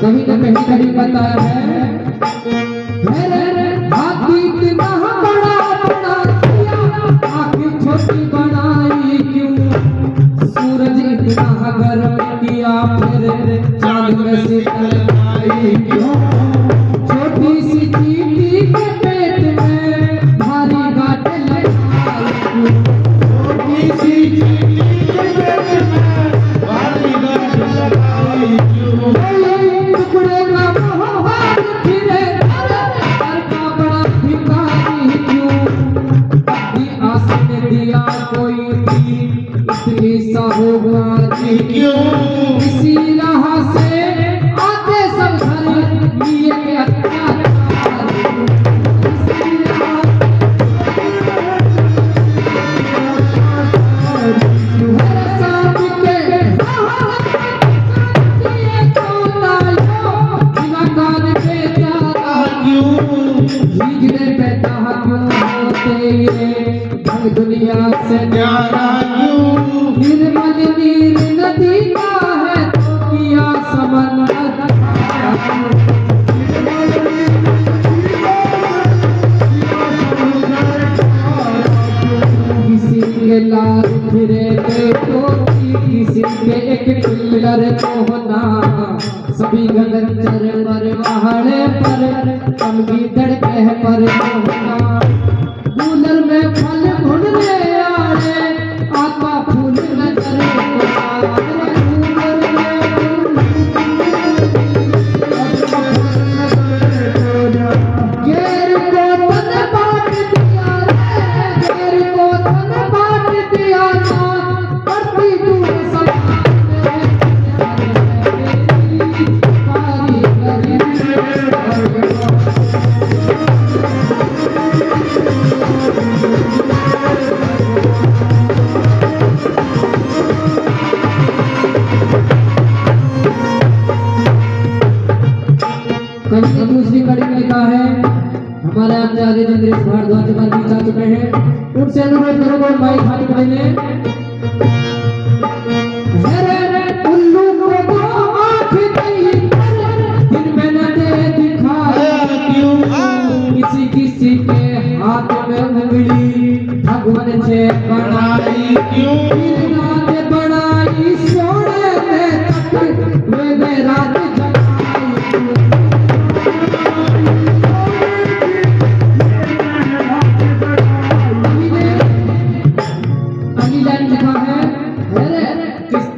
कहीं न कहीं कहीं बताया है हाथी इतना बड़ा बड़ा किया, आँखें छोटी बनाई क्यों? सूरज इतना गर्म किया, फिर चांद कैसे आई क्यों? छोटी सी चींटी के पेट में भारी गांठ लगाई क्यों? छोटी सी चींटी के पेट में भारी गांठ लगाई क्यों? क्यों इसी राह से आते सब घर लिए के अत्याचार दुनिया से न्यारा क्यों? निर्मल नीर नदी का है तो किया समंदर किसी के लाल फिरे तो किसी के एक पिलर को होना सभी गगनचर पर पहाड़े पर कम भी धड़के पर होना कूलर में फल ढूंढने आए आता फूल नजर घेर को तन बांट दिया घेर को तन बांट दिया करती तू कहीं दूसरी कड़ी में लिखा है हमारे आचार्य चंद्रेश भारद्वाज जी जा चुके हैं उनसे अनुरोध करो भाई खाली पहले उल्लू को आँख नहीं दिन में न दे दिखाया क्यों? किसी किसी के हाथ में उंगली भगवान से बनाई क्यों? रात बनाई सोने तक वे रात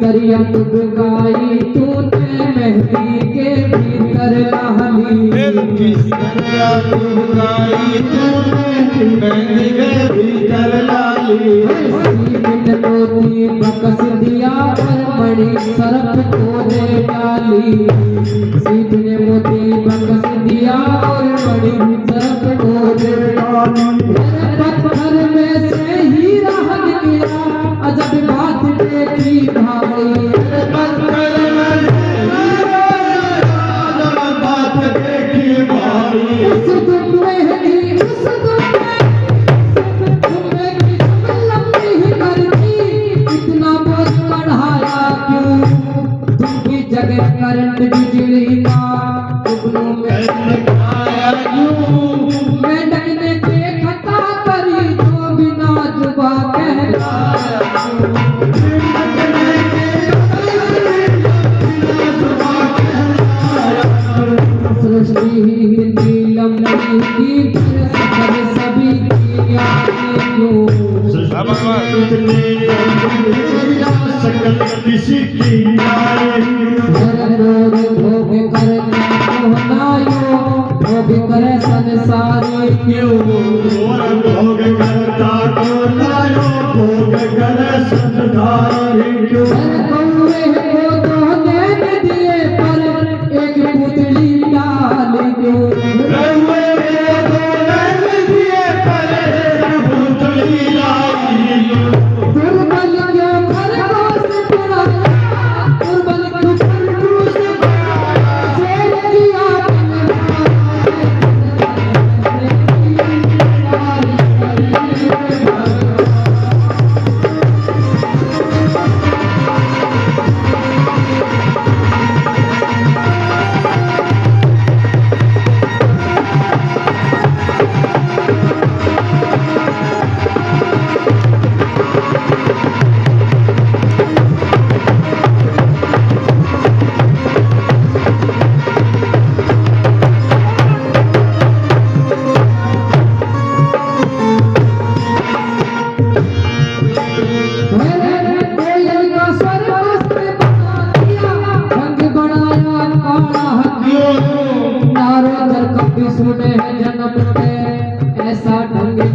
दरिया तुझ गाई तूने मेहंदी के भीतर लाली किस दरिया तुझ गाई तूने मेहंदी के भीतर लाली सीमित मोती बकस दिया और बड़ी सरफ को दे डाली सीधे मोती बकस दिया और बड़ी सरफ को दे डाली पत्थर में से हीरा निकला अजब बात देखी भाई पत्थर में अजब बात देखी भाई उस दुख में ही उस दुख में की लंबी ही करती इतना बहुत बढ़ाया क्यों? तुमकी जगह करंट बिजली का दुगनों में आया क्यों? मैं डरने के खता करी जो बिना जुबा कहलाया सभी सकल किसी की भोग करे संसारी क्यों? भोग करता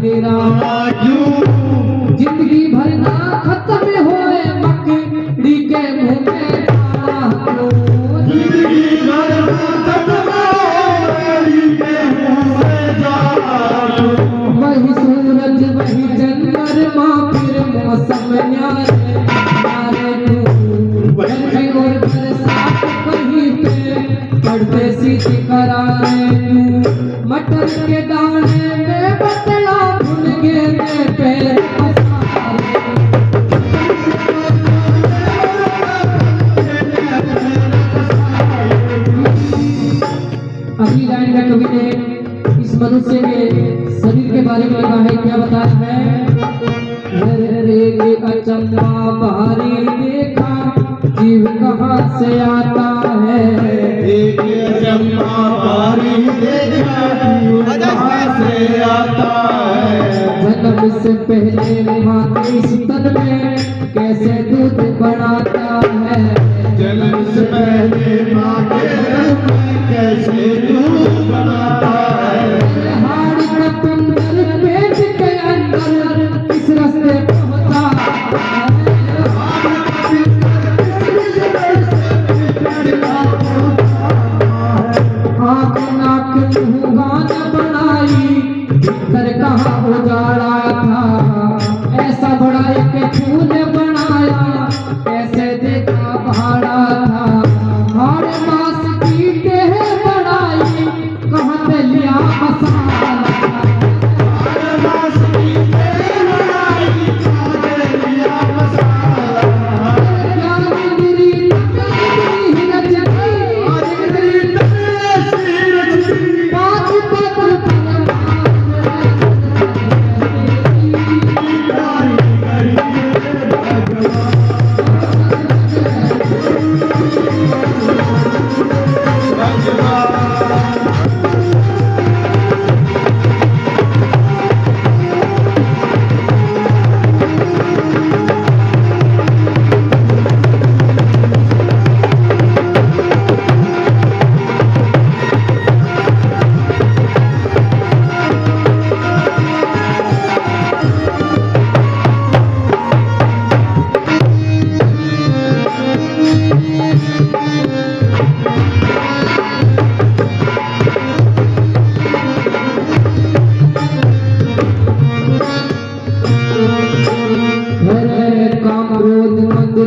निराला क्यों जिंदगी भर ना खत्म होए मकड़ी के मुंह में ताला क्यों जिंदगी भर खत्म होए के मुंह में जाला वही सूरज वही चंद्रमा फिर मौसम न्यारे न्यारे गर्मी और बरसात कहीं पे पड़ते सीधी करारे मटर के दाने में बतला भूल गए पैर पसारे अगली लाइन में कवि ने इस मनुष्य के शरीर के बारे में लिखा है क्या बताया है एक अचंबा भारी देखा जीव कहाँ से आता है एक अचंबा भारी देखा जीव कहाँ से आता है जन्म से पहले माँ के स्तन में कैसे दूध बनाता है जन्म से पहले माँ के गर्भ में कैसे दूध बनाता है हाड़ का पिंडल पेट के अंदर इस रास्ते पहुंचा आँख नाक मुँह गान बनाई भीतर कहाँ उजाड़ा था ऐसा बड़ा एक फूल बनाया कैसे देखा भाड़ा था हाड़ मास की टेह बनाई कहाँ से लिया मसाला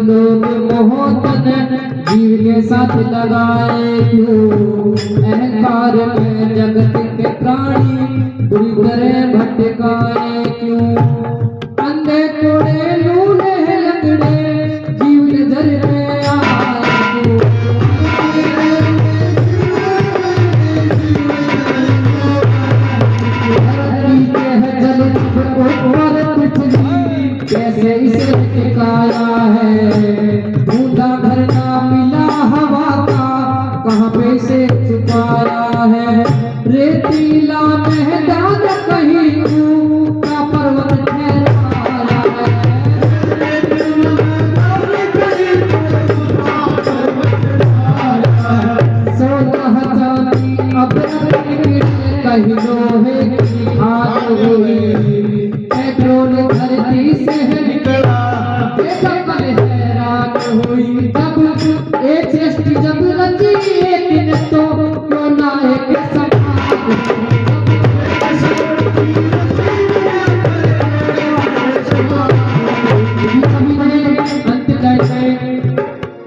लोग मोहतन जीव के साथ लगाए क्यों अहंकार में जगत के प्राणी बुरी तरह भटकाए क्यों अंधे कोड़े लूले लंगड़े जीव नजर में आए कैसे इसे टिकाया है बूंदा भर ना मिला हवा का कहाँ पे से छुपाया है रेतीला मैदान कहीं का पर्वत ठहराया है सोलह चांदी अब कहीं लोहे की हाथ हुई पेट्रोल धरती से निकला कल हैरान हुई जब एक सृष्टि जब रची एक दिन तो कोना एक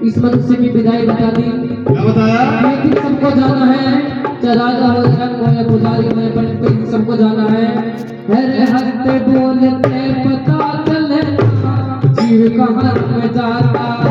इस मनुष्य की विदाई बता दी क्या बताया लेकिन सबको जाना है चाहे राजा हो रंग हो या पुजारी हो या पंडित सबको जाना है हर हंसते बोलते पता चले जीव कहाँ में जाता